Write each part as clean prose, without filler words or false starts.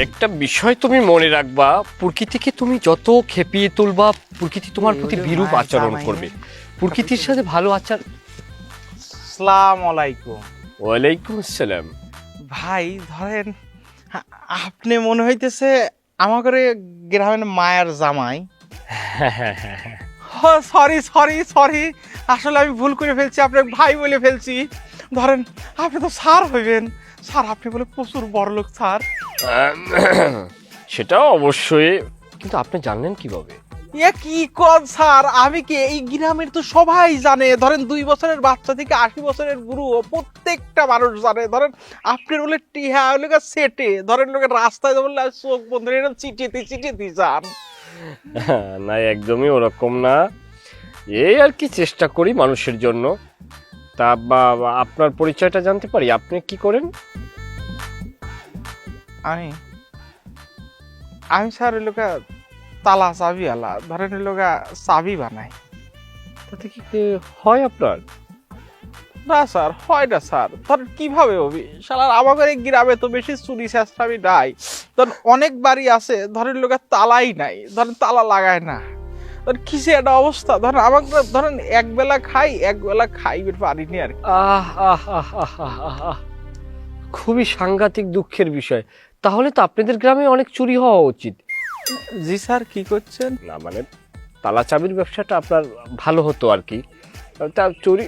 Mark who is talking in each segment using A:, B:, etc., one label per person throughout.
A: একটা বিষয় তুমি মনে রাখবা, প্রকৃতিকে তুমি যত খেপিয়ে তুলবা প্রকৃতি তোমার প্রতি বিরূপ আচরণ করবে। প্রকৃতির সাথে ভালো আচার।
B: আসসালামু আলাইকুম।
A: ওয়ালাইকুম আসসালাম।
B: ভাই ধরেন আপনি মনে হইতেছে আমাদের গ্রামের মায়ের জামাই। সরি সরি সরি, আসলে আমি ভুল করে ফেলছি, আপনাকে ভাই বলে ফেলছি। ধরেন আপনি তো স্যার হইবেন। স্যার আপনি বলে প্রচুর বড় লোক স্যার।
A: সেটাও অবশ্যই, কিন্তু আপনি জানলেন কিভাবে?
B: এ কি কন স্যার, আমি কি এই গ্রামের তো সবাই জানে। ধরেন 2 বছরের বাচ্চা থেকে 80 বছরের বুড়ো প্রত্যেকটা মানুষ জানে। ধরেন আপনার বলে টিহা লোক সেটে, ধরেন লোকের রাস্তায় বললে চোখ বন্ধ এরকম চিটিতে চিটিতে যান।
A: না, একদমই ওরকম না। এই আর কি চেষ্টা করি মানুষের জন্য। তা আপনার পরিচয়টা জানতে পারি? আপনি কি করেন?
B: আমি স্যার ওই লোকা তালা চাবি আলা, ধরেন ওই লোকা চাবি বানাই।
A: তাতে কি হয় আপনার?
B: না স্যার হয় না স্যার। ধরেন কিভাবে হবি শালার, আমাদের এই গ্রামে তো বেশি চুরি চেষ্টামি নাই। ধরেন অনেক বাড়ি আছে ধরেন লোকের তালাই নাই, ধরেন তালা লাগায় না। ধরেন কিসে একটা অবস্থা। ধরেন আমাকে ধরেন একবেলা খাইবে পারিনি আর কি।
A: আহ আহ আহ আহ আহ আহ আহ। খুবই সাংঘাতিক দুঃখের বিষয়। তাহলে তো আপনাদের গ্রামে অনেক চুরি হওয়া উচিত।
B: জি স্যার কি করছেন?
A: না মানে তালা চাবির ব্যবসাটা আপনার ভালো হতো আর কি। তা চুরি,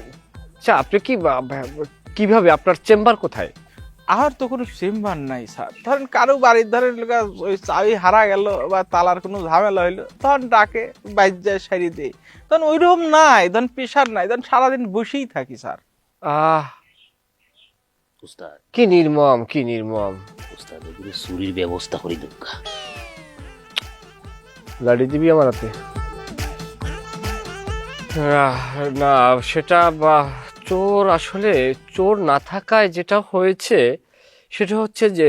A: আচ্ছা আপনি কি কিভাবে, আপনার চেম্বার কোথায়?
B: আর তো কোনো চেম্বার নাই স্যার। ধরেন কারো বাড়ির ধরেন লোকা ওই চাবি হারা গেল বা তালার কোনো ঝামেলা হইলো, তখন ডাকে বাইর যায় সারি দেয়। তখন ওইরকম নাই, ধরেন প্রেশার নাই, ধরেন সারাদিন বসেই থাকি স্যার।
A: আহ
C: উস্তাদ
A: কি নির্মম, কি নির্মম।
C: উস্তাদ এগুলো চুরির ব্যবস্থা করি দরকার।
A: লাড়ি দিবি আমার হাতে? না সেটা চোর, আসলে চোর না থাকায় যেটা হয়েছে সেটা হচ্ছে যে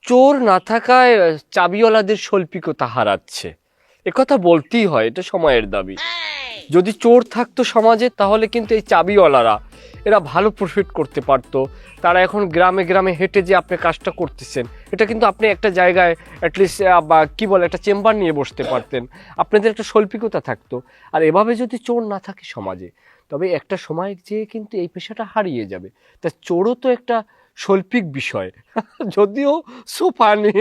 A: চোর না থাকায় চাবিওয়ালাদের শৈল্পিকতা হারাচ্ছে। একথা বলতেই হয়, এটা সময়ের দাবি। যদি চোর থাকতো সমাজে তাহলে কিন্তু এই চাবিওয়ালারা এরা ভালো প্রফিট করতে পারতো। তারা এখন গ্রামে গ্রামে হেঁটে যে আপনি কাজটা করতেছেন, এটা কিন্তু আপনি একটা জায়গায় অ্যাটলিস্ট কি বলে একটা চেম্বার নিয়ে বসতে পারতেন। আপনাদের একটা শৈল্পিকতা থাকতো। আর এভাবে যদি চোর না থাকে সমাজে, তবে একটা সময় যেয়ে কিন্তু এই পেশাটা হারিয়ে যাবে। তা চোরও তো একটা শৈল্পিক বিষয়, যদিও সোফানি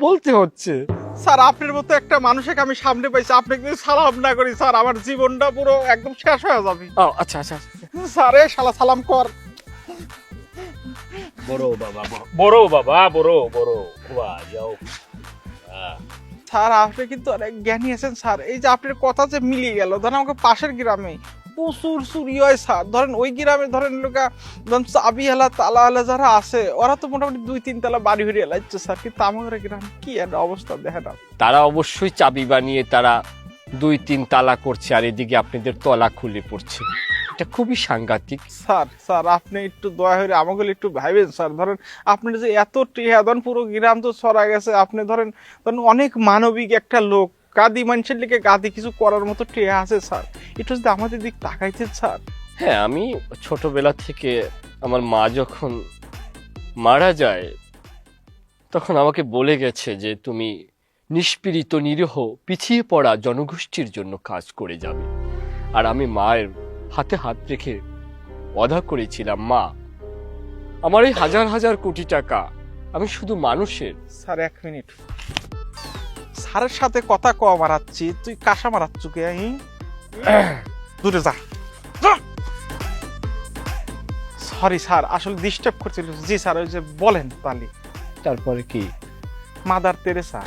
A: বলতে হচ্ছে।
B: স্যার আপনার মতো একটা মানুষকে আমি সামনে পাইছি, আপনাকে যদি সালাম না করি স্যার আমার জীবনটা পুরো একদম শেষ হয়ে যাবে।
A: ও আচ্ছা আচ্ছা।
B: স্যার এ শালা সালাম কর।
C: বড় বাবা বড় বাবা বড় বড় খুয়া যাও।
B: স্যার আপনি কিন্তু অনেক জ্ঞানী আছেন স্যার। এই যে আপনার কথা যে মিলিয়ে গেল, ধরেন আমাকে পাশের গ্রামে প্রচুর চুরি হয় স্যার। ধরেন ওই গ্রামে ধরেন লোকা ধরেন চাবিওয়ালা তালাওয়ালা যারা আছে ওরা তো মোটামুটি 2-3 তলা বাড়ি হয়ে লাগছে স্যার, কিন্তু আমাদের গ্রামে কি একটা অবস্থা দেখে না।
A: তারা অবশ্যই চাবি বানিয়ে তারা 2-3 তালা করছে, আর এদিকে আপনাদের তলা খুলে পড়ছে। এটা খুবই সাংঘাতিক।
B: স্যার স্যার আপনি একটু দয়া করে আমাকে একটু ভাইবেন স্যার। ধরেন আপনি যে এত টিহা ধরেন পুরো গ্রাম তো ছড়া গেছে, আপনি ধরেন ধরেন অনেক মানবিক একটা লোক, গাদি মানুষের লিখে গাদি কিছু করার মতো টিহা আছে স্যার। একটু যদি আমাদের দিক তাকাইতেন স্যার।
A: হ্যাঁ, আমি ছোটবেলা থেকে আমার মা যখন মারা যায় তখন আমাকে বলে গেছে যে তুমি নিষ্পীড়িত নিরীহ পিছিয়ে পড়া জনগোষ্ঠীর জন্য কাজ করে যাবে। আর আমি মায়ের হাতে হাত রেখে ওয়াদা করেছিলাম, মা আমার এই হাজার হাজার কোটি টাকা আমি শুধু মানুষের।
B: স্যার 1 মিনিট, স্যারের সাথে কথা কওয়া মারাচ্ছি, তুই কাঁসা মারাচ্ছ কে? দূরে যা। সরি স্যার, আসলে ডিস্টার্ব করছিল। জি স্যার ওই যে বলেন তাহলে।
A: তারপরে কি?
B: Mother Teresa.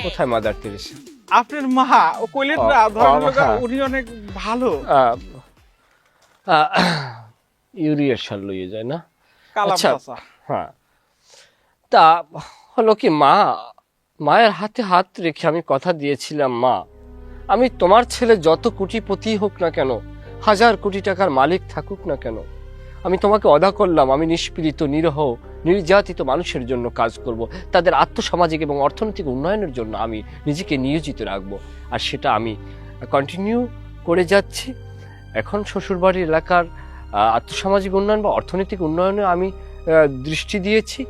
A: কোথায় মাদার তেরেসা?
B: আপনার মা ও কইলেন না, ধরেন লোকা উনি অনেক ভালো।
A: ইউরিয়ার সার লইয়ে যায় না?
B: কালাম
A: আচ্ছা,
B: চাচা।
A: হ্যাঁ। তা হলো কি, মায়ের হাতে হাত রেখে আমি কথা দিয়েছিলাম, মা আমি তোমার ছেলে যত কোটিপতি হোক না কেন, হাজার কোটি টাকার মালিক থাকুক না কেন, আমি তোমাকে ওয়াদা করলাম আমি নিষ্পীড়িত নিরীহ নির্যাতিত মানুষের জন্য কাজ করব, তাদের আর্থসামাজিক এবং অর্থনৈতিক উন্নয়নের জন্য আমি নিজেকে নিয়োজিত রাখবো। আর সেটা আমি কন্টিনিউ করে যাচ্ছি। এখন শ্বশুরবাড়ির এলাকার আর্থসামাজিক উন্নয়ন বা অর্থনৈতিক উন্নয়নে আমি দৃষ্টি দিয়েছি।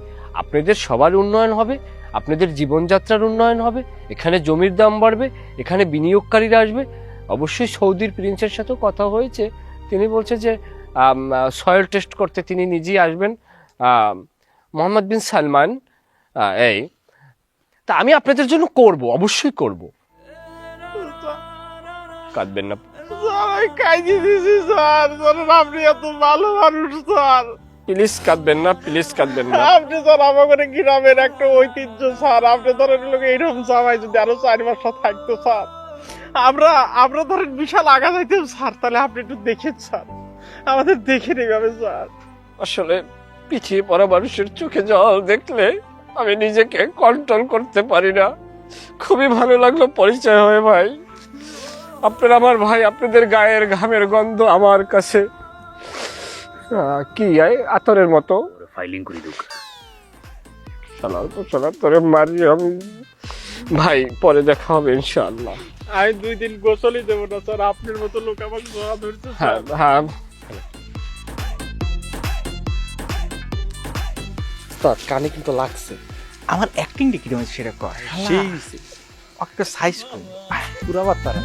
A: আপনাদের সবার উন্নয়ন হবে, আপনাদের জীবনযাত্রার উন্নয়ন হবে, এখানে জমির দাম বাড়বে, এখানে বিনিয়োগকারীরা আসবে। অবশ্যই সৌদির প্রিন্সের সাথেও কথা হয়েছে, তিনি বলছে যে সয়েল টেস্ট করতে তিনি নিজেই আসবেন, মোহাম্মদ বিন সালমান। এই তা আমি আপনাদের জন্য করব, অবশ্যই করব, কাঁদবেন না।
B: স্যার আমি কাইজি দিছি স্যার, ধরেন আপনি এত ভালো মানুষ স্যার,
A: প্লিজ কাঁদবেন না, প্লিজ কাঁদবেন না।
B: আপনি স্যার আমাদের গ্রামের একটা ঐতিহ্য স্যার, আপনি ধরেন লোক এইরকম জামাই যদি আরো 4 মাস থাকতো স্যার, আমরা ধরেন বিশাল আগা যাইতাম স্যার। তাহলে আপনি একটু দেখেন স্যার, আমাদের দেখে এইভাবে স্যার।
A: আসলে পিছিয়ে পড়া মানুষের চোখে জল দেখলে আমি নিজেকে কন্ট্রোল করতে পারি না। খুবই ভালো লাগলো পরিচয় হয়ে ভাই। আপনারা আমার ভাই, আপনাদের গায়ের ঘামের গন্ধ আমার কাছে কি আতরের মতো।
C: ফাইলিং করে দুক
A: শালা তো শালা তোরে মারি আমি। ভাই পরে দেখা হবে ইনশাআল্লাহ।
B: আমি 2 দিন গোসলই দেবো না স্যার, আপনার মতো লোক আমাকে জড়া ধরছে
A: হ্যাঁ
B: স্যার।
A: হ্যাঁ স্যার, কানে কিন্তু লাগছে।
B: আমার অ্যাক্টিংটা কিরকম সেটা কর, সেই একটা সাইজ করি
A: পুরা বার্তারা।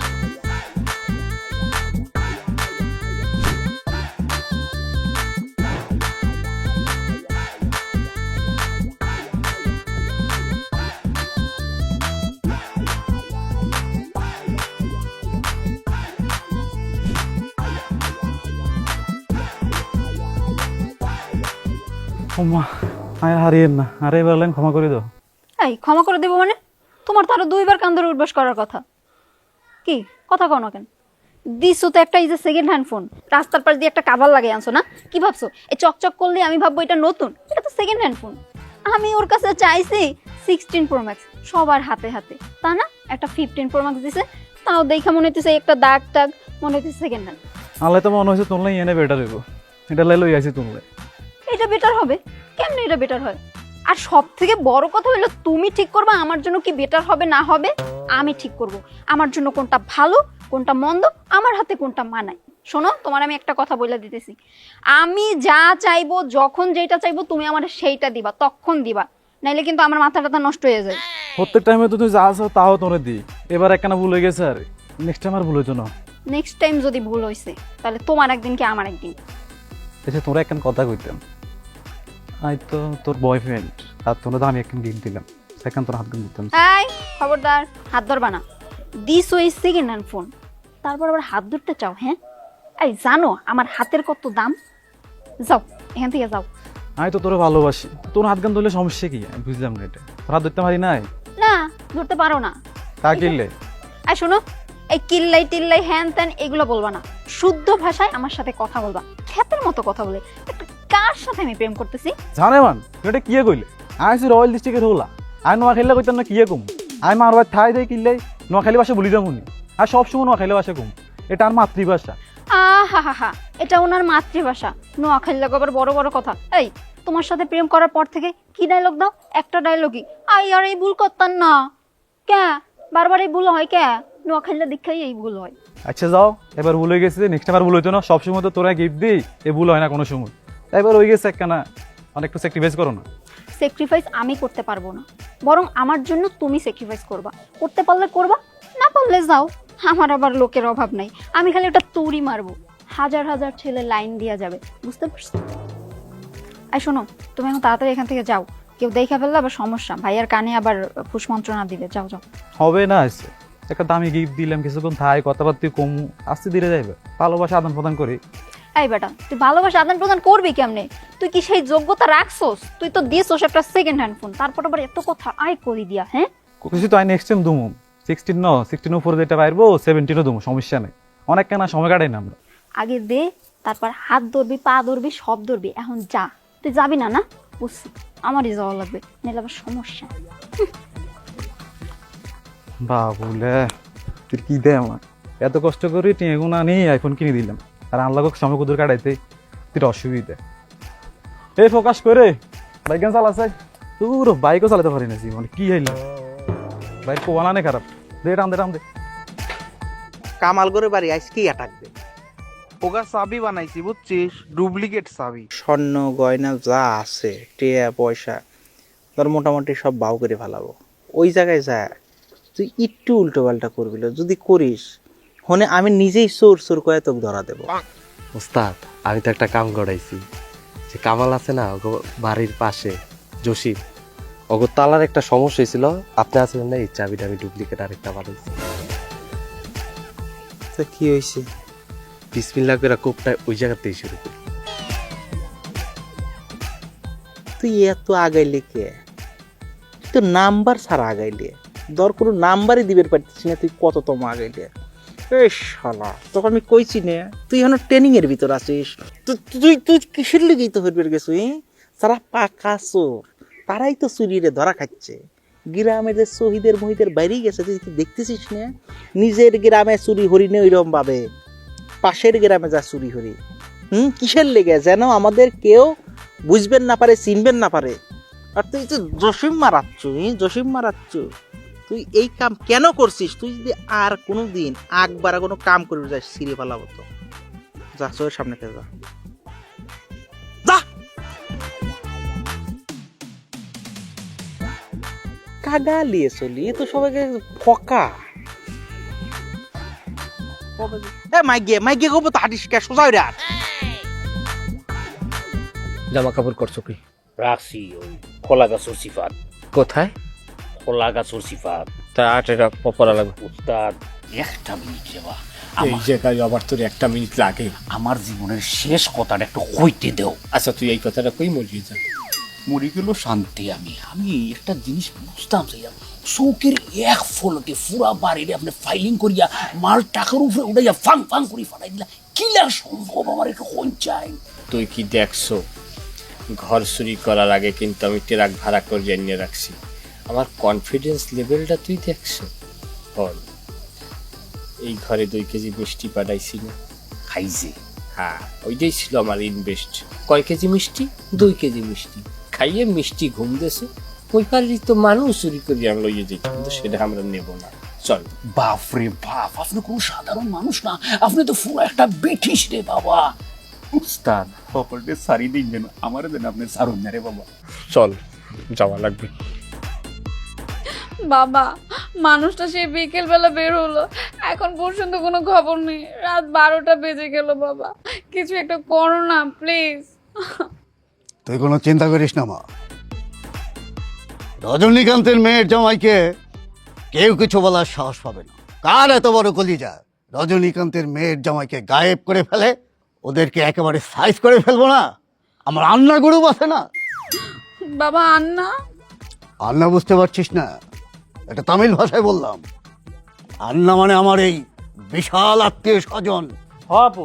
D: ওমা আয় হারিয়েন না, আরে এবার লাইন ক্ষমা করে দাও।
E: এই ক্ষমা করে দেবো মানে? তোমার তো আরো 2বার কান ধরে উঠবাস করার কথা। কি কথা কও না কেন? দিছো তো একটা, এই যে সেকেন্ড হ্যান্ড ফোন, রাস্তার পাশ দিয়ে একটা কাভার লাগিয়ে আনছো না? কি ভাবছো এই চকচক করলে আমি ভাববো এটা নতুন? এটা তো সেকেন্ড হ্যান্ড ফোন। আমি ওর কাছে চাইছি 16 প্রো ম্যাক্স, সবার হাতে হাতে, তা না একটা 15 প্রো ম্যাক্স দিছে, তাও দেখা মনে হইতেছে একটা দাগ টাগ, মনে হইতেছে সেকেন্ড হ্যান্ড।
D: আল্লাহ তো মনে হয়েছে তুললে এনে বেটার হইব, এটা লাই লই আইছি তুললে।
E: এটা বেটার হবে কেমনে? এটা বেটার হয়? আর সব থেকে বড় কথা হলো তুমি ঠিক করবা আমার জন্য কি বেটার হবে না হবে। আমি ঠিক করব আমার জন্য কোনটা ভালো কোনটা মন্দ, আমার হাতে কোনটা মানায়। শোনো, তোমার আমি একটা কথা বলে দিতেছি, আমি যা চাইবো যখন যেটা চাইবো তুমি আমার সেইটা দিবা, তখন দিবা, নাইলে কিন্তু আমার মাথাটা নষ্ট হয়ে যায়।
D: প্রত্যেক টাইমে তো তুই যা আছো তাও তোরে দিই, এবার একখানা ভুল হয়ে গেছে, আর নেক্সট টাইম আর ভুল হইতো না।
E: নেক্সট টাইম যদি ভুল হয়েছে তাহলে তোমার একদিন কি আমার একদিন।
D: আচ্ছা তোরা একখান কথা কইতাম, আই তো তোর বয়ফ্রেন্ড, আর তোরা তো আমি একখান গিফট দিলাম, সেখান তোর হাত দিতাম।
E: এই খবরদার, হাত ধরবা না। দিস ওই সেকেন্ড হ্যান্ড ফোন, তারপর আবার হাত ধরতে চাও? হ্যাঁ, এই জানো আমার হাতের কত দাম? যাও এখান থেকে যাও।
D: আমি তো তোরে ভালোবাসি, তোর হাত গান ধরলে সমস্যা কি? আমি বুঝলাম না এটা, তোর হাত ধরতে পারি নাই।
E: না ধরতে পারো না।
D: তা কিনলে
E: আর শোনো, এই কিল্লাই টিল্লাই হ্যান ত্যান এগুলো বলবা না, শুদ্ধ ভাষায় আমার সাথে কথা বলবা, ক্ষেতের মতো কথা বলে। একটা কার সাথে আমি প্রেম করতেছি?
D: জানে মান তুই এটা কিয়ে কইলে? আমি রয়্যাল ডিস্ট্রিক্টের হলা, আমি নোয়া খেললে কইতাম না কিয়ে কম, আমি মারবার ঠাই দেয় কিনলে নোয়াখালী ভাষা বলি যাবনি, আর সবসময় নোয়াখালী ভাষা কম, এটা আর মাতৃভাষা।
E: আহা হা হা, এটা ওনার মাতৃভাষা, নোয়াখালী লাগো আবার বড় বড় কথা। এই তোমার সাথে প্রেম করার পর থেকে কি ডায়লগ দাও? একটা ডায়লগই, আই আর এই ভুল করতাম না কে, বারবার এই ভুল হয় কে? নোয়াখালীর দীক্ষাই এই ভুল হয়।
D: আচ্ছা যাও, এবার ভুল হয়ে গেছে, নেক্সট টাইম আর ভুল হইতো না, সবসময় তো তোরা গিফট দিই, এ ভুল হয় না কোনো সময়, এবার হয়ে গেছে একখানা, অনেকটা স্যাক্রিফাইস করো না।
E: স্যাক্রিফাইস আমি করতে পারবো না, বরং আমার জন্য তুমি স্যাক্রিফাইস করবা, করতে পারলে করবা, না পারলে যাও, আমার আবার লোকের অভাব নাই, আমি খালি ওটা তুড়ি মারবো, হাজার হাজার ছেলে লাইন দিয়া যাবে, বুঝতে পারছো? এই শোনো, তুমি এখন তাড়াতাড়ি এখান থেকে যাও, কেউ দেখা ফেললে আবার সমস্যা, ভাইয়ার কানে আবার ফুস মন্ত্রণা দিবে। যাও যাও।
D: হবে না, আছে একটা দামি গিফট দিলাম, কিছুক্ষণ থাই কথাবার্তা কম, আস্তে ধীরে যাইবে, ভালোবাসা আদান প্রদান করি।
E: এই বেটা, তুই ভালোবাসা আদান প্রদান করবি কেমনে? তুই কি সেই যোগ্যতা রাখছোস? তুই তো দিছোস একটা সেকেন্ড হ্যান্ড ফোন, তারপর আবার এত কথা আয় করি দিয়া। হ্যাঁ
D: কিছু তো আই নেক্সট টাইম দুমু 16 উপরে যেটা পারবো 17 দুমু, সমস্যা নেই, অনেক কেনা সময় কাটাই না আমরা।
E: আগে দে, তারপর হাত ধরবি, পা ধরবি, সব ধরবি। এখন যা, তুই যাবি না? না বুঝছি, আমারই যাওয়া লাগবে, নাহলে আবার সমস্যা।
D: বাবুলে তুই কি দে আমার, এত কষ্ট করি টিগুনা নেই আইফোন কিনে দিলাম, আর আল্লাহ সময় কুদুর কাটাইতে তুই অসুবিধা। এই ফোকাস করে বাইক চালাচ্ছে, তোর বাইকও চালাতে পারি না জীবনে, কি হইল বাইক কোয়ালানে খারাপ, দে টান দে টান দে।
B: কামাল করে বাড়ি আইস কি আটাকবে, ওগা চাবি বানাইছি বুঝছিস, ডুপ্লিকেট চাবি, স্বর্ণ গয়না যা আছে টিয়া পয়সা ধর মোটামুটি সব বাউ করে ফেলাবো। ওই জায়গায় যায় তুই একটু উল্টো পাল্টা করবি না। যদি করিস হনে আমি নিজেই চোর চোর করে তোকে ধরা দেবো।
A: ওস্তাদ আমি তো একটা কাম করাইছি, যে কামাল আছে না ওগো বাড়ির পাশে জসিম, ওগো তালার একটা সমস্যা হয়েছিল, আপনি আছেন না, এই চাবিটা আমি ডুপ্লিকেট আরেকটা বানাইছি।
B: তো কি হয়েছে?
A: বিসমিল্লাহ করে কোপটা ওই জায়গাতেই শুরু করি।
B: তুই এত আগাইলে কে? তুই তো নাম্বার ছাড়া আগাইলে, ধর কোনো নাম্বারই দিবের পারতিস না, তুই কততম আগাইলে। এ শালা তোকে আমি কইছি না তুই এখন ট্রেনিং এর ভিতর আছিস। তুই তুই কিসের লেগেই তো হইবার গেছো? তারা পাকা চোর, তারাই তো চুরিরে ধরা খাচ্ছে। গ্রামের যে শহীদের মহিদের বাইরেই গেছে, তুই কি দেখতেছিস না? নিজের গ্রামে চুরি হরি না ওইরকম ভাবে পাশের গ্রামে যা চুরি হরি। কিসের লেগে? যেন আমাদের কেউ বুঝবেন না পারে, চিনবেন না পারে। আর তুই তো জসিম মারাচ্ছ। তুই এই কাম কেন করছিস? তুই যদি আর কোনো দিন একবার কোনো কাম করবি যাস সিঁড়ি ফেলাবো তো। যা চোর সামনে থেকে যা। কাগা লিয়ে চলি তো সবাইকে ফকা। মাইগে কব তো হাঁটিস কে? সোজা হইরা
A: জামা কাপড় করছো কি?
C: রাখছি ওই খোলা গাছর সিফাত,
A: কোথায়?
C: খোলা গাছর সিফাত।
A: তা আটেটা পড়া লাগবে।
C: উস্তাদ একটা মিনিট যাবা,
F: এই জায়গায় আবার তোর একটা মিনিট লাগে?
C: আমার জীবনের শেষ কথাটা একটু কইতে দেও।
F: আচ্ছা তুই এই কথাটা কই মরিয়ে যা।
C: মরে গেল শান্তি। আমি একটা জিনিস বুঝতাম চাইলাম, চৌকের এক ফলকে পুরা বাড়ির আপনি ফাইলিং করিয়া মাল টাকার উপরে উঠাইয়া ফাং ফাং করে ফাটাই দিলা, কিলা সম্ভব? আমার একটু কোন চাই।
F: তুই কি দেখছো? ঘর চুরি করার আগে কিন্তু আমি ট্রাক ভাড়া করে জানিয়ে রাখছি। আমার কনফিডেন্স লেভেলটা তুই দেখছো? বল, এই ঘরে 2 কেজি মিষ্টি পাঠাইছি না?
C: খাইছে
F: হ্যাঁ, ওইটাই ছিল আমার ইনভেস্ট। কয় কেজি মিষ্টি? 2 কেজি মিষ্টি খাইয়ে মিষ্টি ঘুম দেছে। ওই পারি তো মানুষ চুরি করি আমি লইয়ে যেত, কিন্তু সেটা আমরা নেব না। চল।
C: বাপরে বাপ, আপনি কোনো সাধারণ মানুষ না, আপনি তো পুরো একটা ব্রিটিশ রে বাবা। উস্তাদ সকলকে সারি দিন, যেন আমার যেন আপনি সারুন না রে বাবা।
A: চল যাওয়া লাগবে।
E: বাবা, মানুষটা সেই বিকেল বেলা বের হলো, এখন পর্যন্ত কোনো খবর নেই। রাত 12টা বেজে গেল। বাবা কিছু একটা করো না প্লিজ।
G: তুই কোনো চিন্তা করিস না মা, রজনীকান্তের মেয়ের জামাইকে কেউ কিছু বলার সাহস পাবে না। কার এত বড় কলিজা রজনীকান্তের মেয়ের জামাইকে গায়েব করে ফেলে, ওদেরকে একেবারে সাইজ করে ফেলবো না? আমার আন্না গ্রুপ আছে না?
E: বাবা আন্না?
G: আন্না বুঝতে পারছিস না? এটা তামিল ভাষায় বললাম। আন্না মানে আমার এই বিশাল আত্মীয় স্বজন।
H: হ আপু,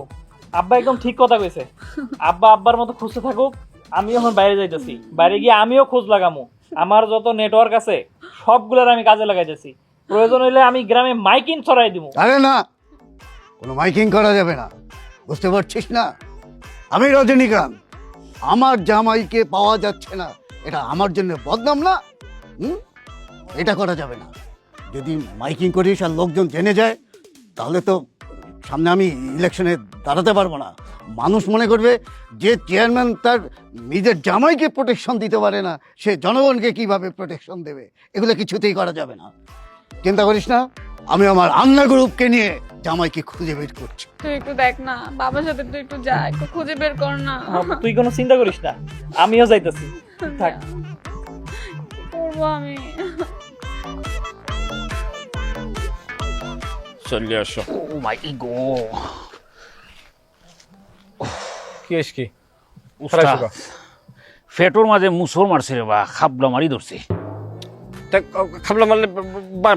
H: আব্বা একদম ঠিক কথা কইছে। আব্বা আব্বার মতো খুঁজতে থাকুক, আমি এখন বাইরে যাইতেছি। বাইরে গিয়ে আমিও খোঁজ লাগামু। আমার যত নেটওয়ার্ক আছে সবগুলোর আমি কাজে লাগাইতেছি। প্রয়োজন হইলে আমি গ্রামে মাইকিং ছড়াই দিব।
G: আরে না, কোনো মাইকিং করা যাবে না, বুঝতে পারছিস না? আমি রজনীকান্ত, আমার জামাইকে পাওয়া যাচ্ছে না, এটা আমার জন্য বদনাম না? এটা করা যাবে না। যদি মাইকিং করিস আর লোকজন জেনে যায়, তাহলে তো সামনে আমি ইলেকশনে দাঁড়াতে পারবো না। মানুষ মনে করবে যে চেয়ারম্যান তার নিজের জামাইকে প্রোটেকশন দিতে পারে না, সে জনগণকে কিভাবে প্রোটেকশন দেবে? এগুলো কিছুতেই করা যাবে না। চিন্তা করিস না, আমি আমার আন্না গ্রুপকে নিয়ে জামাইকে খুঁজে বের করছি।
E: তুই একটু দেখ না, বাবার সাথে তুই একটু যা, একটু খুঁজে বের কর না।
H: তুই কোনো চিন্তা করিস না, আমিও যাইতেছি। থাক।
E: কি করবো আমি?
A: চলে আসো।
C: ও মাই গো,
A: কি এস কি?
C: উস্তাদ ফেটোর মাঝে মুসর মারছে রে বা, খাবলা মারি ধরছে।
A: খাবলা মারলে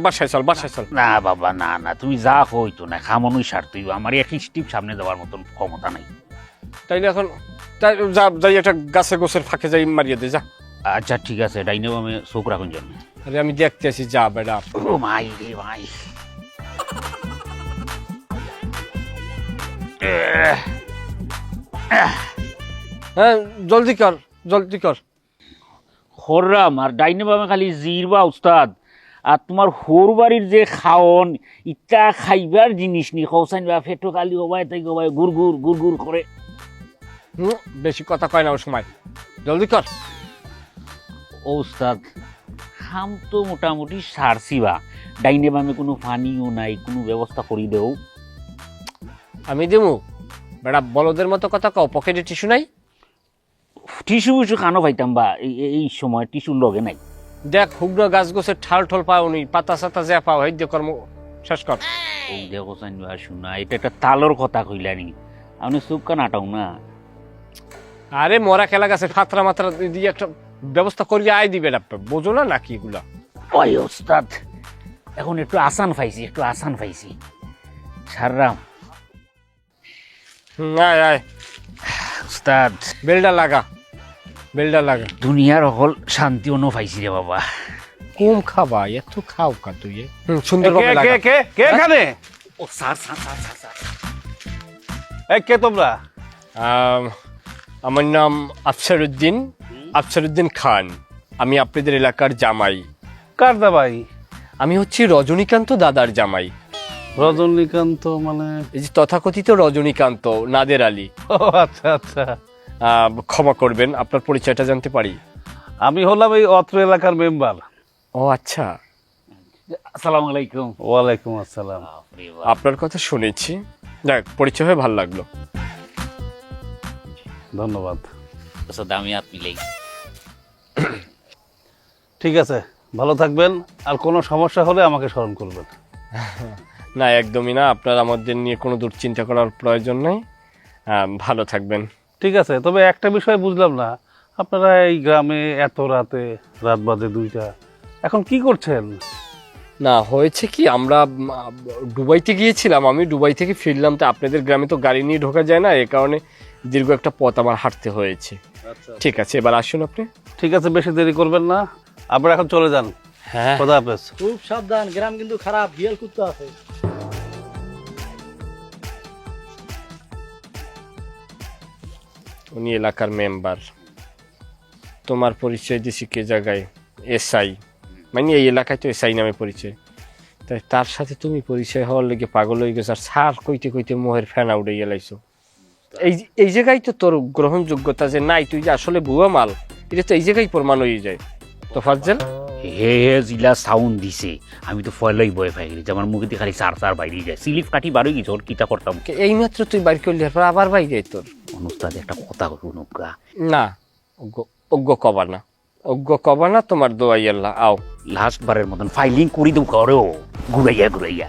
A: বাসায় চল, বাসায় চল।
C: না বাবা না না, তুমি যা হইতো না, খামানোই সার। তুই আমার এক স্টিপ সামনে দেওয়ার মতন ক্ষমতা নাই।
A: তাইলে এখন যাই একটা গাছে গোছের ফাঁকে যাই মারিয়ে দে যা।
C: আচ্ছা ঠিক আছে, ডাইনেও আমি চোখ রাখুন জন্য।
A: আরে আমি দেখতে আছি, যা বেড়া।
C: ও মাই রে ভাই,
A: হ্যাঁ জলদি কর, জলদি কর।
C: হররাম আর ডাইনে বামে খালি জিরবা উস্তাদ। আর তোমার হোর বাড়ির যে খাওন, ইটা খাইবার জিনিস নি, খৌসাইন বা ফেটো কালি হবাই তাই হবাই গুড় গুড় গুড় গুড় করে।
A: বেশি কথা কয় না ওই সময়, জলদি কর।
C: ও উস্তাদ খাম তো মোটামুটি সারছি বা ডাইনে বামে কোনো পানিও নাই, কোনো ব্যবস্থা করি দেও।
A: আমি দেবো বেড়া বলদের মতো কথা কও, পকেটে টিস্যু নাই?
C: টিস্যু উইসু কানো পাইতাম বা এই সময় টিস্যুর লগে নাই।
A: দেখ হুগনো গাছ গোছের ঠাল ঠোল পাও নি, পাতা সাতা যা পাও হেদ্য কর্ম শেষ কর।
C: ও দেখো চাইবা শোনা, এটা একটা তালর কথা কইলানি, আপনি চুপ কান আটাও না।
A: আরে মরা খেলা গাছে ফাতরা মাত্রা দিয়ে একটা ব্যবস্থা করিয়ে আয় দিবে না, বোঝো না নাকি এগুলা?
C: ওই ওস্তাদ এখন একটু আসান পাইছি, একটু আসান পাইছি সাররাম।
A: আয় আয়
C: উস্তাদ
A: বেলটা লাগা, বেলটা লাগা।
C: দুনিয়ার হল শান্তি অনু পাইছি রে বাবা।
A: কম খাবা, এত খাও কা তুই? সুন্দর ভাবে লাগা।
I: কে এখানে?
C: ও sir sir sir sir sir
I: এই কে তোমরা?
A: আমার নাম আফসারউদ্দিন খান। আমি আপনাদের এলাকার জামাই।
I: কার দা ভাই?
A: আমি হচ্ছি রজনীকান্ত দাদার জামাই।
I: রজনীকান্ত মানে?
A: এই যে তথাকথিত রজনীকান্ত নাদের আলী।
I: ও আচ্ছা আচ্ছা।
A: ক্ষমা করবেন, আপনার পরিচয়টা জানতে পারি?
I: আমি হলাম এই অত্র এলাকার মেম্বার।
A: ও আচ্ছা,
C: আসসালামু আলাইকুম।
I: ওয়ালাইকুম আসসালাম।
A: আপনার কথা শুনেছি, যাক পরিচয় হয়ে ভালো লাগলো।
I: ধন্যবাদ।
C: ওস্তাদ আমি হাত মিলাই।
I: ঠিক আছে, ভালো থাকবেন। আর কোনো সমস্যা হলে আমাকে স্মরণ করবেন।
A: না একদমই না, আপনার আমাদের নিয়ে কোনো দুশ্চিন্তা করার প্রয়োজন নেই। ভালো থাকবেন।
I: ঠিক আছে, তবে একটা বিষয় বুঝলাম না, আপনারা এই গ্রামে এত রাতে, রাত বাজে 2টা, এখন কি করছেন?
A: না হয়েছে কি, আমরা দুবাইতে গিয়েছিলাম, আমি দুবাই থেকে ফিরলাম, তো আপনাদের গ্রামে তো গাড়ি নিয়ে ঢোকা যায় না, এ কারণে দীর্ঘ একটা পথ আমার হাঁটতে হয়েছে। ঠিক আছে, এবার আসুন আপনি।
I: ঠিক আছে, বেশি দেরি করবেন না, আপনারা এখন চলে যান।
A: হ্যাঁ
I: খোদা হাফেজ।
H: খুব সাবধান, গ্রাম কিন্তু খারাপ, বিয়াল কুত্তা আছে।
A: উনি এলাকার মেম্বার। তোমার পরিচয় দিছি কে জায়গায়? এসআই, মানে এই এলাকায় তো এসআই নামে পরিচয়। তাই তার সাথে তুমি পরিচয় হওয়ার লেগে পাগল হয়ে গেছো, আর সার কইতে কইতে মোহের ফেনা উড়ে গেলাইছো। এই জায়গায় তো তোর গ্রহণযোগ্যতা যে নাই, তুই যে আসলে ভুয়া মাল, এটা তো এই জায়গায় প্রমাণ হয়ে যায়। তো ফাজ্জল
C: হে হে জিলা সাউন্ড দিছে, আমি তো ফয়লাই বয়ে পাই গেছি, আমার মুখে দিয়ে খালি চার চার বাইরে যায়, স্লিপ কাটি বারো গেছে, ওর কিতা করতাম।
A: এই মাত্র তুই বাইর করলি, এরপর আবার বাই যায় তোর।
C: অনুষ্ঠাদ একটা কথা শুনুক গা।
A: না অজ্ঞ কবা না, অজ্ঞ কবা না, তোমার দোয়াই আল্লাহ। আও
C: লাস্ট বারের মতন ফাইলিং করি দেব করো, ঘুরাইয়া ঘুরাইয়া।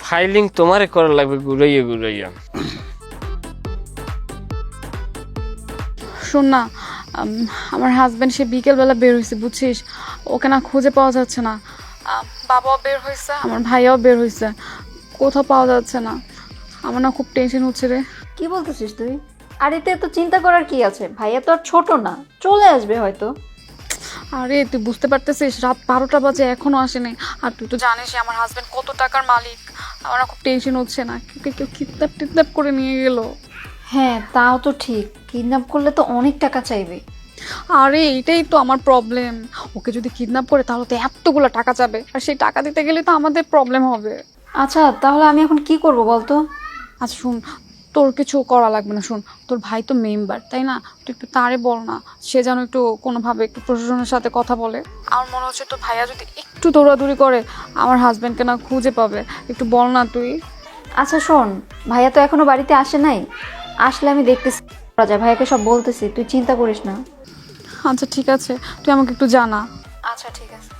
A: ফাইলিং তোমারে করা লাগবে, ঘুরাইয়া ঘুরাইয়া।
J: শোন না, আমার হাজব্যান্ড সে বিকেলবেলা বের হয়েছে বুঝছিস, ওকে না খুঁজে পাওয়া যাচ্ছে না। বাবাও বের হয়েছে, আমার ভাইয়াও বের হয়েছে, কোথাও পাওয়া যাচ্ছে না। আমার না খুব টেনশন হচ্ছে রে।
E: কি বলতেছিস তুই? আর এতে তো চিন্তা করার কি আছে, ভাইয়া তো আর ছোট না, চলে আসবে হয়তো।
J: আরে তুই বুঝতে পারতেছিস, রাত 12টা বাজে এখনো আসেনি। আর তুই তো জানিস আমার হাজব্যান্ড কত টাকার মালিক। আমার না খুব টেনশন হচ্ছে না, কেউ কিডন্যাপ করে নিয়ে গেল।
E: হ্যাঁ তাও তো ঠিক, কিডন্যাপ করলে তো অনেক টাকা চাইবে।
J: আরে এটাই তো আমার প্রবলেম, ওকে যদি কিডন্যাপ করে তাহলে তো এতগুলো টাকা যাবে, আর সেই টাকা দিতে গেলে তো আমাদের প্রবলেম হবে।
E: আচ্ছা তাহলে আমি এখন কি করব বলতো?
J: আচ্ছা শুন, তোর কিছু করা লাগবে না। শোন, তোর ভাই তো মেম্বার তাই না, তুই একটু তারে বল না, সে যেন একটু কোনোভাবে একটু প্রশাসনের সাথে কথা বলে। আমার মনে হচ্ছে তোর ভাইয়া যদি একটু দৌড়াদৌড়ি করে আমার হাজব্যান্ডকে না খুঁজে পাবে, একটু বল না তুই।
E: আচ্ছা শোন, ভাইয়া তো এখনো বাড়িতে আসে নাই, আসলে আমি দেখতেছি করা যায়, ভাইয়াকে সব বলতেছি, তুই চিন্তা করিস না।
J: আচ্ছা ঠিক আছে, তুই আমাকে একটু জানা।
E: আচ্ছা ঠিক আছে।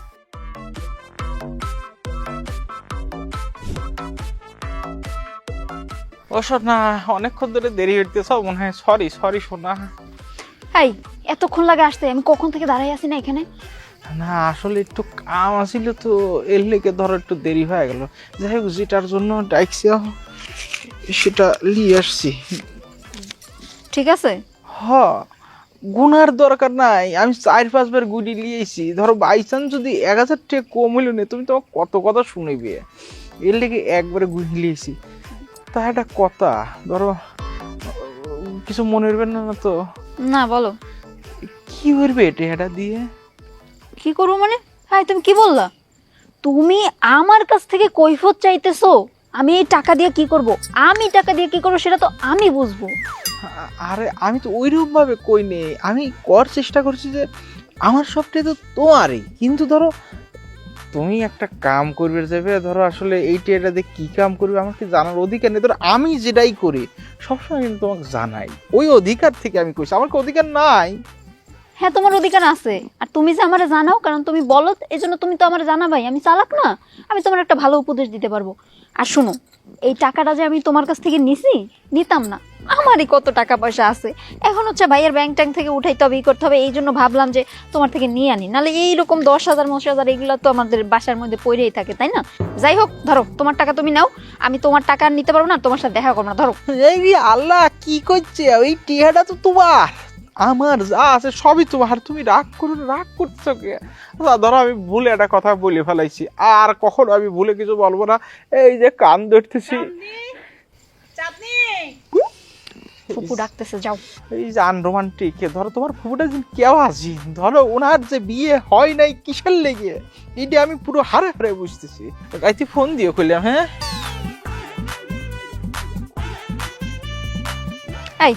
B: ও সোনা, অনেকক্ষণ ধরে দেরি হইতেছ মনে হয়। সরি সোনা।
E: এই এতক্ষণ লাগে আসতে, আমি কখন থেকে দাঁড়াই আছি না এখানে।
B: না আসলে একটু কাম আসিল তো, এর লেগে ধরো একটু দেরি হয়ে গেল। যাই হোক, যেটার জন্য ডাকছি সেটা নিয়ে আসছি।
E: ঠিক আছে।
B: হ, গুনার দরকার নাই, আমি 4-5 বার গুলি লিয়েছি। ধরো বাই চান্স যদি 1000 টাকা কম হইল না, তুমি তোমার কত কথা শুনিবে, এর লেগে একবারে গুলি লিয়েছি। তা একটা কথা, ধরো কিছু মনে হইবেন না তো?
E: না বলো।
B: কি করবে এটা দিয়ে?
E: কি করবো মানে? হ্যাঁ তুমি কি বললা? তুমি আমার কাছ থেকে কৈফিয়ত চাইতেছো? আমি এই টাকা দিয়ে কি করব? আমি টাকা দিয়ে কি করব সেটা তো আমি বুঝবো।
B: আরে আমি তো ওইরকম ভাবে কই নেই, আমি কর চেষ্টা করছি যে আমার সবটাই তো তোমারই, কিন্তু ধরো তুমি একটা কাম করবে যাবে, ধরো আসলে এইটা এটা দিয়ে কি কাম করবে আমার কি জানার অধিকার নেই। ধরো আমি যেটাই করি সবসময় কিন্তু তোমাকে জানাই, ওই অধিকার থেকে আমি কইছি, আমার কি অধিকার নাই?
E: হ্যাঁ তোমার অধিকার আছে, আর তুমি যে আমারে জানাও, কারণ তুমি বলো, এই জন্য তুমি তো আমারে জানাবাই। আমি চালাক না, আমি তোমার একটা ভালো উপদেশ দিতে পারবো। আর শোনো, এই টাকাটা যে আমি তোমার কাছ থেকে নিতাম না, আমারই কত টাকা পয়সা আছে, এখন হচ্ছে ভাইয়ের ব্যাংক ট্যাঙ্ক থেকে উঠাইতে হবে, করতে হবে, এই জন্য ভাবলাম যে তোমার থেকে নিয়ে আনি, নাহলে এইরকম 10,000 10,000 এগুলো তো আমাদের বাসার মধ্যে পড়েই থাকে, তাই না? যাই হোক, ধরো তোমার টাকা তুমি নাও, আমি তোমার টাকা আর নিতে পারবো না, তোমার সাথে দেখা করবো না, ধরো।
B: এই রে আল্লাহ, কি করছে? ওই টিহাটা তো তোমার, আমার যা আছে সবই তোমার, তুমি রাগ করছো কে? ধরো আমি ভুলে একটা কথা বলে ফেলাইছি, আর কখনো আমি ভুলে কিছু বলবো না। এই যে কান ধরতেছি,
E: ফুপু ডাকতেছে, যাও।
B: এই যে আনরোমান্টিক, ধরো তোমার ফুপুটা যে কেউ আছি, ধরো ওনার যে বিয়ে হয় নাই কিসের লেগে, এটা আমি পুরো হারে হারে বুঝতেছি। গাইতে ফোন দিয়ে কইলাম। হ্যাঁ
E: এই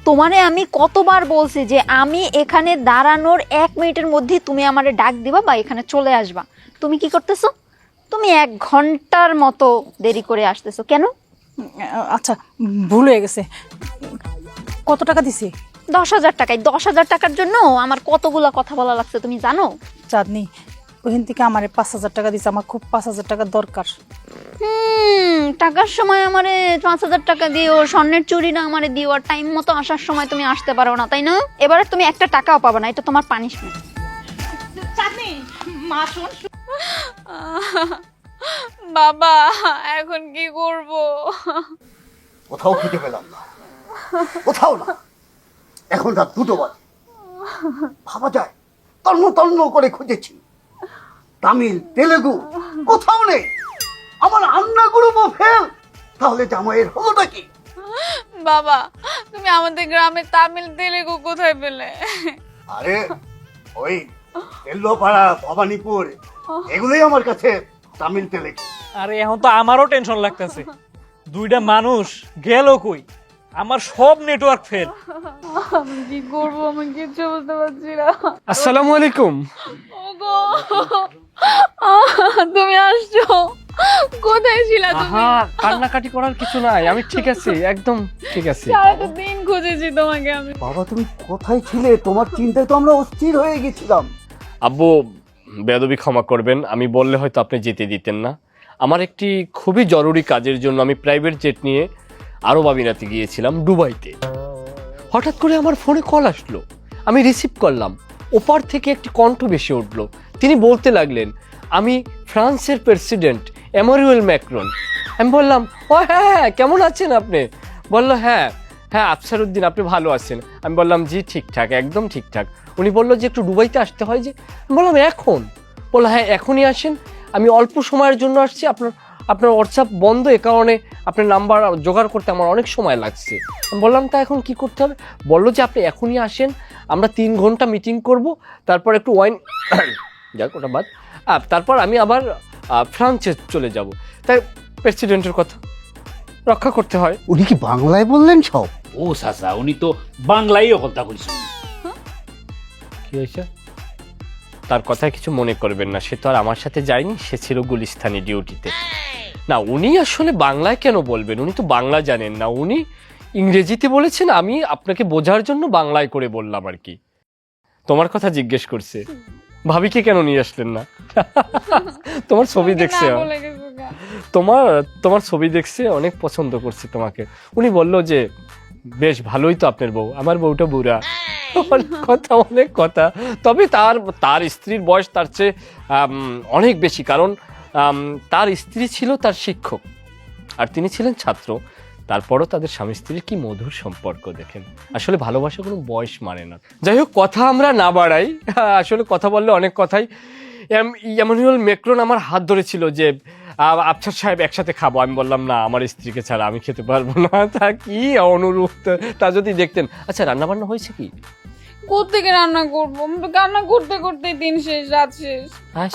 E: তোমারে আমি কতবার বলছি যে আমি এখানে দাঁড়ানোর 1 মিনিটের মধ্যে তুমি আমারে ডাক দিবা বা এখানে চলে আসবা, তুমি কি করতেছো? তুমি 1 ঘন্টার মতো দেরি করে আসতেছো কেন?
K: আচ্ছা, ভুল হয়ে গেছে। কত টাকা দিছি?
E: 10,000 টাকায়। 10,000 টাকার জন্য আমার কতগুলা কথা বলা লাগছে তুমি জানো?
K: চাঁদনি, ওইখান থেকে আমারে 5,000 টাকা দিছে, আমার খুব 5,000 টাকা দরকার।
E: টাকার সময় আমারে 5,000 টাকা দিও, স্বর্ণের চুরি না আমারে দিও, আর টাইম মতো আসার সময় তুমি আসতে পারো না, তাই না? এবারে তুমি একটা টাকাও পাবে না, এটা তোমার পানিশমেন্ট।
J: বাবা এখন কি করব?
G: কোথাও খুঁজে পেলাম না, কোথাও না। এখন রাত 2টো বাজে, ভাবা যায় তন্ন তন্ন করে খুঁজেছি, তামিল তেলেগু কোথাও নেই। আমার আন্না গ্রুপ ফেল, তাহলে জামাইয়ের হলোটা কি?
J: বাবা তুমি আমাদের গ্রামে তামিল তেলেগু কোথায় পেলে?
G: আরে ওই তেলপাড়া, ভবানীপুর, এগুলোই আমার কাছে তামিল তেলেগু।
H: আরে এখন তো আমারও টেনশন লাগতেছে, 2টা মানুষ গেল কই, আমার সব নেটওয়ার্ক ফেল।
J: আমি কি করবো, আমি কিচ্ছু বুঝতে পারছি না।
A: আসসালামু আলাইকুম।
J: ওগো, তুমি আসছো? কোথায় ছিলা তুমি?
A: হ্যাঁ, কান্নাকাটি করার কিছু নাই, আমি ঠিক আছি, একদম ঠিক আছি।
J: সারাটা দিন খুঁজেছি তোমাকে আমি।
G: বাবা তুমি কোথায় ছিলে? তোমার চিন্তায় তো আমরা অস্থির হয়ে গেছিলাম।
A: আব্বু, বেয়াদবি ক্ষমা করবেন, আমি বললে হয়তো আপনি যেতে দিতেন না। আমার একটি খুবই জরুরি কাজের জন্য আমি প্রাইভেট জেট নিয়ে আরব আমিরাতে গিয়েছিলাম, দুবাইতে। হঠাৎ করে আমার ফোনে কল আসলো, আমি রিসিভ করলাম। ওপার থেকে একটি কণ্ঠ ভেসে উঠলো, তিনি বলতে লাগলেন, আমি ফ্রান্সের প্রেসিডেন্ট এমানুয়েল ম্যাক্রন। আমি বললাম, ও হ্যাঁ, কেমন আছেন আপনি? বললো, হ্যাঁ আফসারউদ্দিন, আপনি ভালো আছেন? আমি বললাম, জি ঠিকঠাক, একদম ঠিকঠাক। উনি বললো যে একটু দুবাইতে আসতে হয় যে। আমি বললাম, এখন? বললো, হ্যাঁ এখনই আসেন, আমি অল্প সময়ের জন্য আসছি, আপনার হোয়াটসঅ্যাপ বন্ধ, এ কারণে আপনার নাম্বার জোগাড় করতে আমার অনেক সময় লাগছে। আমি বললাম, তা এখন কি করতে হবে? বললো যে আপনি এখনই আসেন, আমরা 3 ঘন্টা মিটিং করব, তারপর একটু ওয়াইন যাক ওটা বাদ, তারপর আমি আবার ফ্রান্সে চলে যাব। তাই প্রেসিডেন্টের কথা রক্ষা করতে হয়।
G: উনি কি বাংলায় বললেন সব?
C: ও চাচা, উনি তো বাংলায়ও কথা কইছেন।
A: কি হয়েছে? তার কথায় কিছু মনে করবেন না, সে তো আর আমার সাথে যায়নি, সে ছিল গুলিস্তানি ডিউটিতে। না, উনি আসলে বাংলায় কেন বলবেন? উনি তো বাংলা জানেন না, উনি ইংরেজিতে বলেছেন, আমি আপনাকে বোঝার জন্য বাংলায় করে বললাম আর কি। তোমার কথা জিজ্ঞেস করছে, ভাবিকে কেন নিয়ে আসলেন না? তোমার ছবি দেখছে, তোমার ছবি দেখছে, অনেক পছন্দ করছে তোমাকে। উনি বলল যে বেশ ভালোই তো আপনার বউ, আমার বউটা বুড়া। অনেক কথা। তবে তার স্ত্রীর বয়স তার চেয়ে অনেক বেশি, কারণ তার স্ত্রী ছিল তার শিক্ষক আর তিনি ছিলেন ছাত্র। তারপরও তাদের স্বামী স্ত্রীর কি মধুর সম্পর্ক দেখেন। আসলে ভালোবাসা কোনো বয়স মানে না। যাই হোক, কথা আমরা না বাড়াই, আসলে কথা বললে অনেক কথাই। এমানুয়েল ম্যাক্রন আমার হাত ধরেছিল যে আফসার সাহেব একসাথে খাবো। আমি বললাম, না, আমার স্ত্রীকে ছাড়া আমি খেতে পারবো না। তা কি অনুরূপ, তা যদি দেখতেন। আচ্ছা, রান্না বান্না হয়েছে কি?
J: কোত্থেকে রান্না করবো? আমি তো রান্না করতে করতে দিন শেষ, রাত শেষ।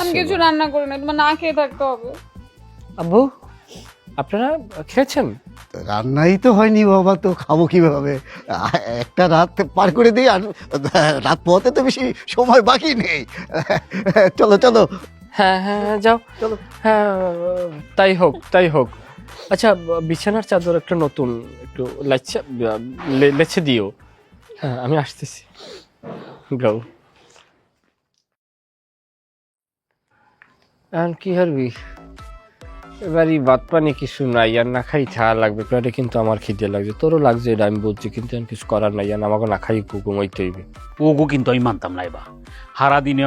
J: আমি কিছু রান্না করি না, তোমার না খেয়ে থাকতে হবে।
A: আব্বু, আপনারা খেয়েছেন?
G: রান্নাই তো হয়নি বাবা, তো খাবো কিভাবে? একটা রাত পার করে দিই, আর রাত পথে তো বেশি সময় বাকি নেই। চলো চলো।
A: হ্যাঁ হ্যাঁ হ্যাঁ, যাও চলো। হ্যাঁ তাই হোক তাই হোক। আচ্ছা বিছানার চাদর একটা নতুন একটু লেছে দিও। হ্যাঁ আমি আসতেছি। যাও। এখন কি হারবি? এবারই ভাত পানি কিছু নাই, আর না খাই থাকা লাগবে। পেটে কিন্তু আমার খিদে লাগছে, তোরও লাগছে, এটা আমি বলছি, কিন্তু এখন কিছু করার নাই। আর আমাকে না খাই ঘুমাইতে হইবে।
C: ওগো কিন্তু আমি মানতাম না এবার। সারা দিনে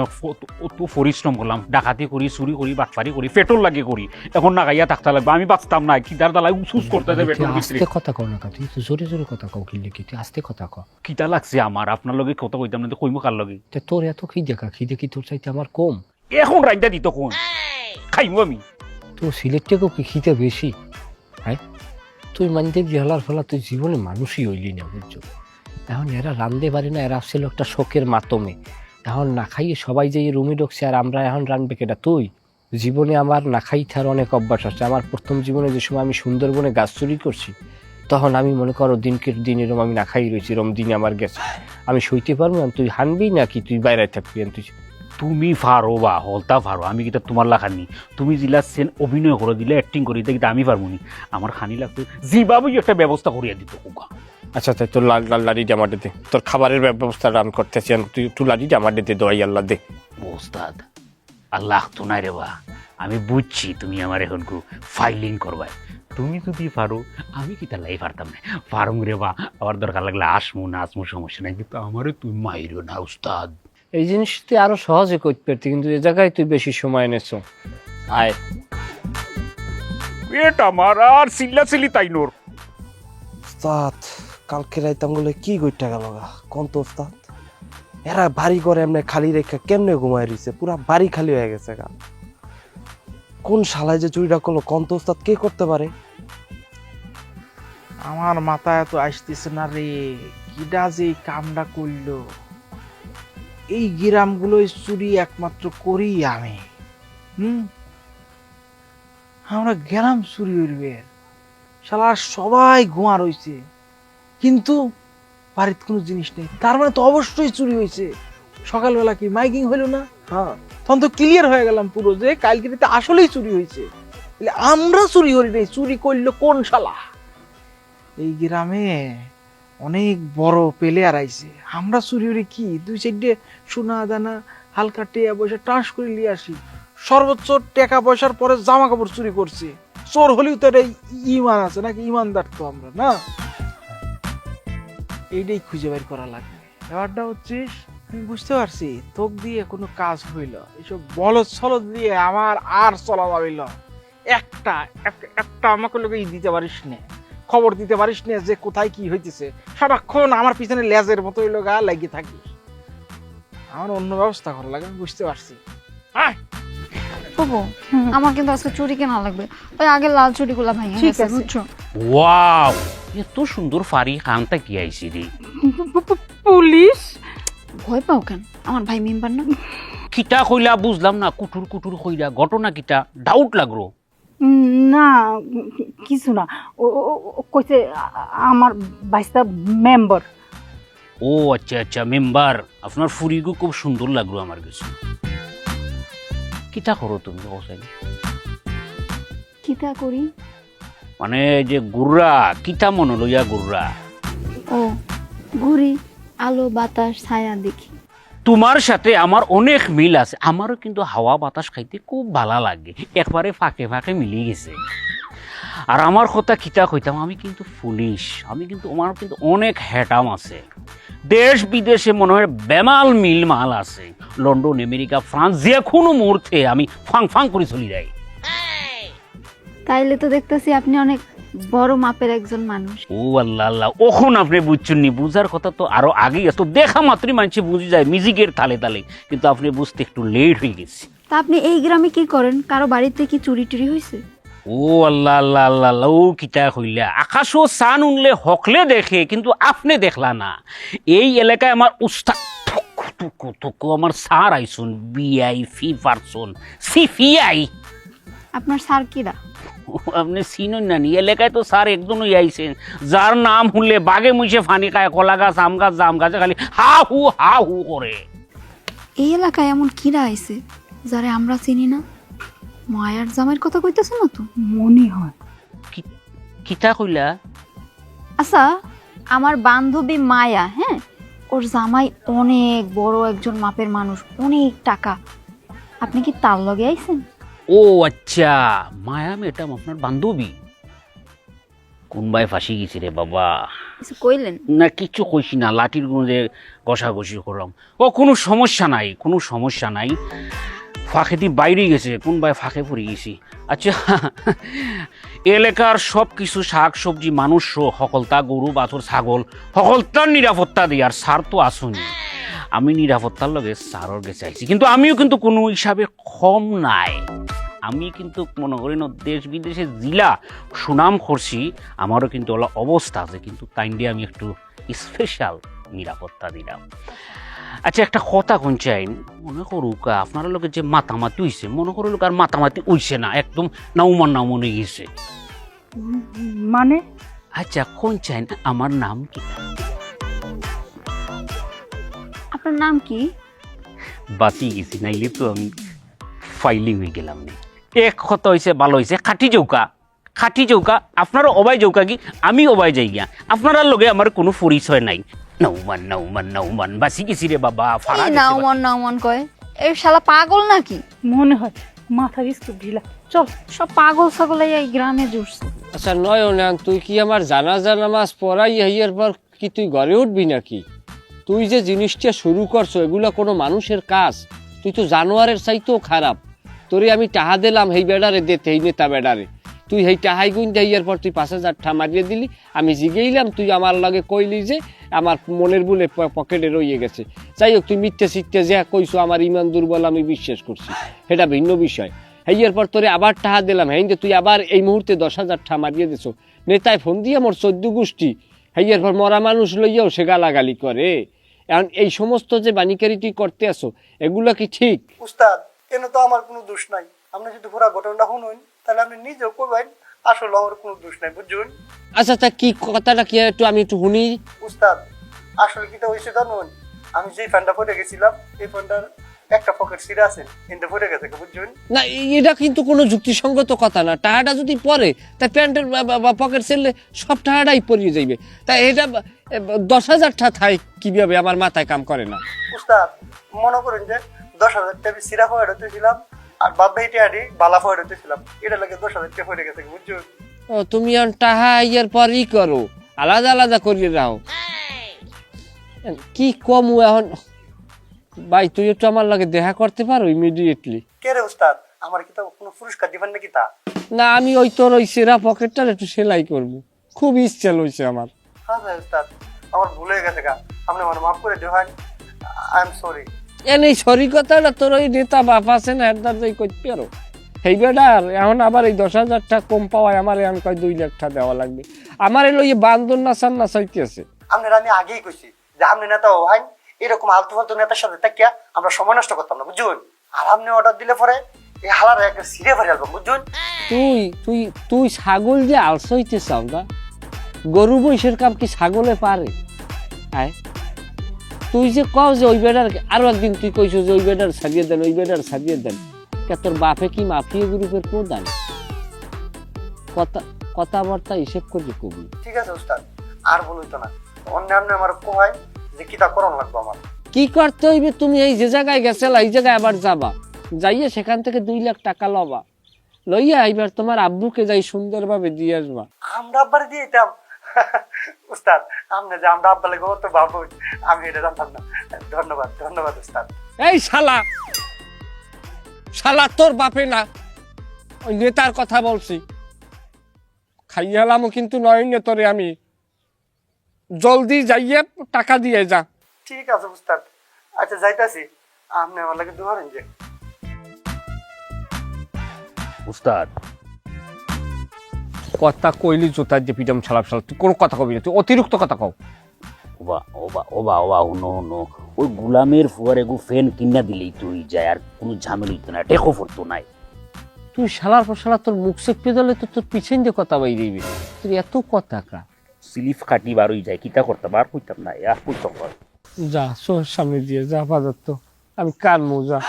C: অত পরিশ্রম করলাম, ডাকাতি করি, চুরি করি, বাটপারি করি, পেট্রোল লাগে করি, এখন না খাইয়া থাকতে লাগবে। আমি বাঁচতাম না, কিতার দালাই উসুস করতে দেবে।
A: আস্তে কথা কও না, তুই তো জোরে জোরে কথা কও। কিনলে কি তুই আস্তে কথা কও?
C: কিতা লাগছে আমার, আপনার লগে কথা কইতাম না তো কইমো কার লগে?
A: তোর এত খিদে খিদে কি তোর চাইতে আমার কম?
C: এখন রাইন্দা দিত কোন খাইমু আমি?
A: তো সিলেট থেকেও কি খিদে বেশি? হ্যাঁ তুই মানতে বিহালার ফলা তুই জীবনে মানুষই হইলি না, বুঝছো? এখন এরা রান্ধতে পারি না, এরা ছিল একটা শোকের মাতমে। এখন না খাইয়ে সবাই যে রুমে ঢুকছে, আর আমরা এখন রানবে কেটা? তুই জীবনে আমার না খাই থার অনেক অভ্যাস আছে। আমার প্রথম জীবনে যে সময় আমি সুন্দরবনে গাছ চুরি করছি, তখন আমি মনে করো দিনকের দিন এরম আমি না খাই রয়েছি, এরম দিনে আমার গেছে। আমি সইতে পারবো না? তুই হানবি নাকি তুই বাইরে থাকবি? তুই
C: তুমি পারো বা হলতা পারো, আমি কিটা তোমার লাখানি। তুমি জিলা সেন অভিনয় করে দিলে, অ্যাক্টিং করে দিলে, আমি পারবো নি। আমার খানি লাগতো যেভাবেই একটা ব্যবস্থা করিয়া দিত ওগা।
A: আচ্ছা তাই তোর লাল লাড়িটা আমার দে, তোর খাবারের ব্যবস্থাটা আমি করতেছি। তুই একটু লাড়িটা আমার দে, দোয়াই আল্লাহ দে।
C: ওস্তাদ আল্লাহ তো নাই রে বা, আমি বুঝছি তুমি আমার এখন ফাইলিং করবাই। তুমি যদি পারো, আমি কি তার লাই পারতাম না? পারুম রে বা, আবার দরকার লাগলে আসমু না আসমু, সমস্যা নাই, কিন্তু আমারও তুই মাইরো না উস্তাদ।
A: এই জিনিস তুই আরো সহজে করতে পারতি, কিন্তু এ জায়গায় তুই বেশি সময় এনেছো। আয়
C: পেট আমার আর চিল্লা চিল্লি তাই নোর।
L: ওস্তাদ কালকে রাইতাঙ্গুলে কি গইটা গেল গা কোন তো ওস্তাদ? এরা বাড়ি করে এমনি খালি রেখে কেমনে ঘুমায় রইছে, পুরা বাড়ি খালি হয়ে গেছে গা। কোন শালায় যে চুরিটা করলো কোন তো ওস্তাদ? কে করতে পারে?
B: আমার মাথায় এত আসতেছে না রে, কিডা যে এই কামটা করলো। এই গ্রামগুলোই চুরি একমাত্র করি আমি। আমরা গেলাম চুরি হইবে, শালা সবাই ঘুমা রইছে, কিন্তু বাড়িতে কোনো জিনিস নেই। তার মানে তো অবশ্যই চুরি হয়েছে। সকালবেলা কি মাইকিং হইলো না? হ্যাঁ, তখন তো ক্লিয়ার হয়ে গেলাম পুরো, যে কালকে রাতে আসলেই চুরি হয়েছে। আমরা চুরি করি নাই, চুরি করলো কোন শালা? এই গ্রামে অনেক বড় প্লেয়ার আইছে। আমরা চুরি করি কি, 2-4 সোনা দানা হালকা টেয়া পয়সা ট্রান্স করে নিয়ে আসি। সর্বোচ্চ টাকা পয়সার পরে জামা কাপড় চুরি করছে। চোর হলেও তো এটা ইমান আছে নাকি? ইমানদার তো আমরা না। এইটাই খুঁজে বের করা লাগবে। ব্যাপারটা হচ্ছে আমি বুঝতে পারছি তোক দিয়ে কোনো কাজ হইল, এইসব বলদ ছলদ দিয়ে আমার আর চলা যাবিল। একটা আমাকে লোক দিতে পারিস না, খবর দিতে পারিস না যে কোথায় কি হইতেছে। সারাক্ষণ আমার পিছনে লেজের মতো হইলো গা লাগিয়ে থাকিস। আমার অন্য ব্যবস্থা করা লাগে, আমি বুঝতে পারছি।
E: বাবু আমার কিন্তু আজকে চুরি কেনা লাগবে, ওই আগে লাল চুড়িগুলা ভাই।
K: ঠিক আছে।
E: বুঝছো?
C: ওয়াও, এত সুন্দর ফারি কামটা কি আইছি রে?
K: পুলিশ?
E: ভয় পাও কেন? আমার ভাই মেম্বার না।
C: কিটা কইলা বুঝলাম না, কুটুর কুটুর কইলা, ঘটনা কিটা? ডাউট লাগলো।
K: না কিছু না, ও কইছে আমার বাইশটা মেম্বার।
C: ও আচ্ছা আচ্ছা, মেম্বার। আপনার ফুরিগু খুব সুন্দর লাগলো আমার কাছে। কিটা করো তুমি?
E: কিতা করি
C: মানে যে গুর্রা, কিটা মনে লইয়া গুর্রা?
E: ও ঘুরি, আলো বাতাস ছায়া দেখি।
C: তোমার সাথে আমার অনেক মিল আছে। আমারও কিন্তু হাওয়া বাতাস খাইতে খুব ভালো লাগে, একবারে ফাঁকে ফাঁকে মিলিয়ে গেছে। আর আমার কথা কিতা কইতাম, আমি কিন্তু পুলিশ, আমি কিন্তু আমার কিন্তু অনেক হ্যাটাম আছে। দেশ বিদেশে মনে হয় বেমাল মিল মাল আছে। লন্ডন, আমেরিকা, ফ্রান্স, যে কোনো মুহূর্তে আমি ফাং ফাং করে চলে যাই।
E: তাইলে তো দেখতেছি আপনি অনেক বড় মাপের একজন মানুষ।
C: ও আল্লাহ আল্লাহ, ওখন আপনি বুঝছেন নি? বুঝার কথা তো আরো আগেই আসতো, দেখা মাত্রই মানুষ বুঝে যায় মিউজিকের তালে তালে, কিন্তু আপনি বুঝতে একটু লেট হয়ে গেছে।
E: তা আপনি এই গ্রামে কি করেন? কারো বাড়িতে কি চুরি টুরি হয়েছে?
C: ও আল্লাহ আল্লাহ আল্লাহ আল্লাহ, ও কিতা হইলা? আকাশও সান উনলে হকলে দেখে, কিন্তু আপনি দেখলা না। এই এলাকায় আমার উস্তাদ আমার স্যার আইসুন, বিআইপি পারসন, সিপিআই।
E: আপনার স্যার কিরা?
C: আপনি চিনুন না নি এলাকায় তো স্যার একজনই আইছেন যার নাম শুনলে বাঘে মুছে ফানি খায়, কলা গাছ, আম গাছ, জাম গাছে খালি হা হু করে।
E: এই এলাকায় এমন কিরা আইছে যারে আমরা চিনি না? মায়ার জামাইয়ের কথা কইতেছে না তো?
K: মনে হয়।
C: কিতা কইলা?
E: আচ্ছা, আমার বান্ধবী মায়া, হ্যাঁ, ওর জামাই অনেক বড় একজন মাপের মানুষ, অনেক টাকা। আপনি কি তার লগে আইছেন?
C: ও আচ্ছা, মায়া ম্যাডাম আপনার বান্ধবী? কোনবাই ফাঁসি গেছি রে বাবা।
E: কিছু কইলেন?
C: না কিছু কইছি না, লাঠির গুঁজে ঘষাঘষি করলাম। ও কোনো সমস্যা নাই, কোনো সমস্যা নাই, ফাঁকে দিয়ে বাইরে গেছে, কোনবাই ফাঁকে পড়ে গেছি। আচ্ছা, এলাকার সব কিছু শাক সবজি মানুষ সকলতা গরু বাছুর ছাগল সকলতার নিরাপত্তা দিই, আর সার তো আসুনি। আমি নিরাপত্তার লগে সারর গেছে আইছি, কিন্তু আমিও কিন্তু কোনো হিসাবে কম নাই। আমি কিন্তু মনে করি না দেশ বিদেশে জিলা সুনাম করছি, আমারও কিন্তু ওলা অবস্থা আছে, কিন্তু তাই দিয়ে আমি একটু স্পেশাল নিরাপত্তা দিলাম। আচ্ছা, একটা কথা কোন চাই, মনে করুক আপনার লোকে যে মাতামাতি হইছে, মনে করুক আর মাতামাতি হইছে না, একদম নাউমান হয়ে গেছে।
K: মানে?
C: আচ্ছা, কোন চাই আমার নাম কি?
E: আপনার নাম কি?
C: বাঁচি গেছি, নাইলে তো আমি ফাইলিং হয়ে গেলাম না। এক কথা হয়েছে, ভালো হয়েছে, খাটি চৌকা, খাটি চৌকা। আপনারও অবাই চৌকা কি, আমি অবাই যাই গিয়া, আপনার লগে আমার কোনো পরিচয় নাই। নাউমান নাউমান নাউমান বাঁচি গেছি রে বাবা।
E: এই নাউমান নাউমান কয়, এই শালা পাগল নাকি?
K: মনে হয় মাথার স্কুপ ঢিলা। চল,
E: সব পাগল ছাগল এই গ্রামে জুড়ছে।
A: আচ্ছা নয়ন, তুই কি আমার জানাজা নামাজ পড়াই হইয়ার পর কি তুই ঘরে উঠবি নাকি? তুই যে জিনিসটা শুরু করছো এগুলা কোনো মানুষের কাজ? তুই তো জানোয়ারের চাইতেও খারাপ। তোরে আমি টাহা দিলাম হেই বেড়ারে দেতে, এই নেতা বেড়ারে, তুই হেই টাহাই গুণ হইয়ার পর তুই 5,000 ঠা মারিয়ে দিলি। আমি জিগেইলাম, তুই আমার লগে কইলি যে আমার মনের বলে পকেটে রইয়ে গেছে। যাই হোক, তুই মিথ্যে সিটতে যা কইছো আমার ইমান দুর্বল, আমি বিশ্বাস করছি, সেটা ভিন্ন বিষয়। হেইয়ার পর তোরে আবার টাহা দিলাম, হেই যে তুই আবার এই মুহূর্তে 10,000 ঠা মারিয়ে দিছো। নেতায় ফোন দিয়ে মোর 14 গোষ্ঠী, হেইয়ার পর মরা মানুষ লইয়াও সে গালাগালি করে। এখন এই সমস্ত যে বানিকারি তুই করতে আসো, এগুলো কি ঠিক?
M: উস্তাদ, এনে তো আমার কোনো দোষ নাই। আপনি যদি পুরো ঘটনাটা শুনুন তাহলে আপনি নিজেও কইবেন আসলে আমার কোনো দোষ নাই, বুঝছেন?
A: আচ্ছা, তা কি কথাটা কি আমি একটু শুনি।
M: উস্তাদ, আসলে কিটা হয়েছে জানুন, আমি যেই ফ্যানটা পরে গেছিলাম এই ফ্যানটার একটা পকেট ছিঁড়া আছে, কিন্তু পরে গেছে, বুঝছেন?
A: না, এটা কিন্তু কোনো যুক্তিসঙ্গত কথা না। টাকাটা যদি পরে তা প্যান্টের পকেট ছেড়লে সব টাকাটাই পরিয়ে যাইবে। তা এটা 10,000 টা থাই কিভাবে আমার মাথায় কাম করে না।
M: উস্তাদ, মনে করেন যে 10,000 টাকা সিরা পরে ঢুকতেছিলাম আর বাদ বাকি টাকাটি বালা পরে ঢুকতেছিলাম, এটা লাগে 10,000 টাকা পরে গেছে, বুঝছেন?
A: ও, তুমি এখন টাহা ইয়ার পরই করো, আলাদা আলাদা করিয়ে রাও। কি কম এখন ভাই, তুই একটু আমার লাগে দেখা করতে পারো ইমিডিয়েটলি?
M: কে রে উস্তাদ, আমার কি তো কোনো পুরস্কার দিবেন নাকি? তা
A: না, আমি ওই তোর ওই সেরা পকেটটার একটু সেলাই করবো, খুব ইচ্ছা লইছে আমার।
M: হ্যাঁ উস্তাদ, আমার ভুল হয়ে গেছে গা, আপনি আমার মাফ করে দেবেন, আই এম সরি।
A: এই সরি কথাটা তোর ওই নেতা বাপ আছে না, একবার যাই করতে পারো। সেই বেটার এখন আবার এই 10,000 টাকা কম পাওয়ায় আমার এখন কয় 2 লাখ টাকা দেওয়া লাগবে। আমার এলো ইয়ে বান্দর নাচার নাচাইতেছে।
M: আপনার আমি আগেই কইছি যে আপনি নেতা হন, এরকম আলতু ফালতু নেতার সাথে থাকিয়া আমরা সময় নষ্ট করতাম না, বুঝুন? আর আপনি অর্ডার দিলে পরে এই হালার একটা সিরে ভরে আলবাম, বুঝুন?
A: তুই তুই তুই ছাগল যে আলসা হইতে চাও না, গরু বৈশের কাম কি ছাগলে পারে? আয়, তুই যে কও যে ওই বেটার, আরো একদিন তুই কইছো যে ওই বেটার ছাড়িয়ে দেন, ওই বেটার ছাড়িয়ে দেন। তোর বাপে কি মাফিয়া গ্রুপের প্রধান? কথাবার্তা হিসেব করে কবি।
M: ঠিক আছে উস্তাদ, আর বলতো না, অন্য আপনি আমার কোহায় যে কিতা করণ লাগবে আমার।
A: কি করতে হইবে? তুমি এই যে জায়গায় গেছিলা এই জায়গায় আবার যাবা, যাইয়া সেখান থেকে 2 লাখ টাকা লবা, লইয়া এবার তোমার আব্বুকে যাই সুন্দরভাবে দিয়ে আসবা।
M: আমরা আব্বার দিয়ে দিতাম? উস্তাদ, আপনি যে আমরা আব্বা লাগে তো ভাবো, আমি এটা জানতাম না। ধন্যবাদ, ধন্যবাদ উস্তাদ।
A: এই শালা, শালা তোর বাপে না, ওই নেতার কথা বলছি। খাইয়ালামও কিন্তু নয় তোরে, আমি জলদি যাইয়ে টাকা দিয়ে যা।
M: ঠিক আছে উস্তাদ, আচ্ছা যাইতাছি, আপনি আমার লাগে দোয়ারেন যে।
C: উস্তাদ,
A: কথা কইলি জোতার যে পিটাম ছালাপ ছালাপ, তুই কোনো কথা কবি না, তুই অতিরিক্ত কথা কও।
C: ওবা ওবা ওবা ওবা হুনো হুনো, ওই গুলামের ফুয়ারে গু ফ্যান কিনা দিলেই তুই যায়, আর কোনো ঝামেলা হইতো না, টেকো পড়তো নাই।
A: তুই তুই শালার পর শালা তোর মুখ চেপে দিলে তো তোর পিছন দিয়ে কথা বাইরেইবে, তোর এত কথা কা।
C: স্লিপ কাটি বারোই যায় কিতা করতাম আর কইতাম না আর কইতাম না।
A: যা চোখের সামনে দিয়ে যা বাজার তো, আমি কানবো যা।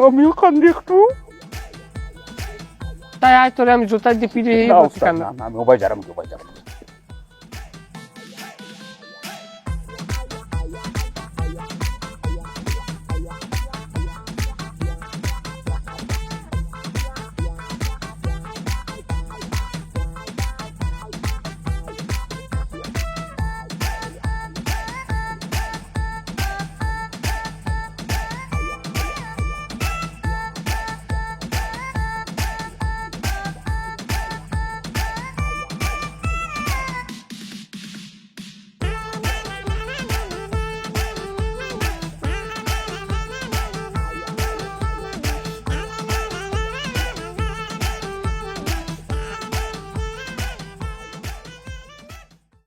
A: আমিও কান্দি একটু। তাই আয় তোরে আমি জোতা দিয়ে পিড়ে
C: না, ওস্তাদ, না, না, আমি ওবাই যারাম।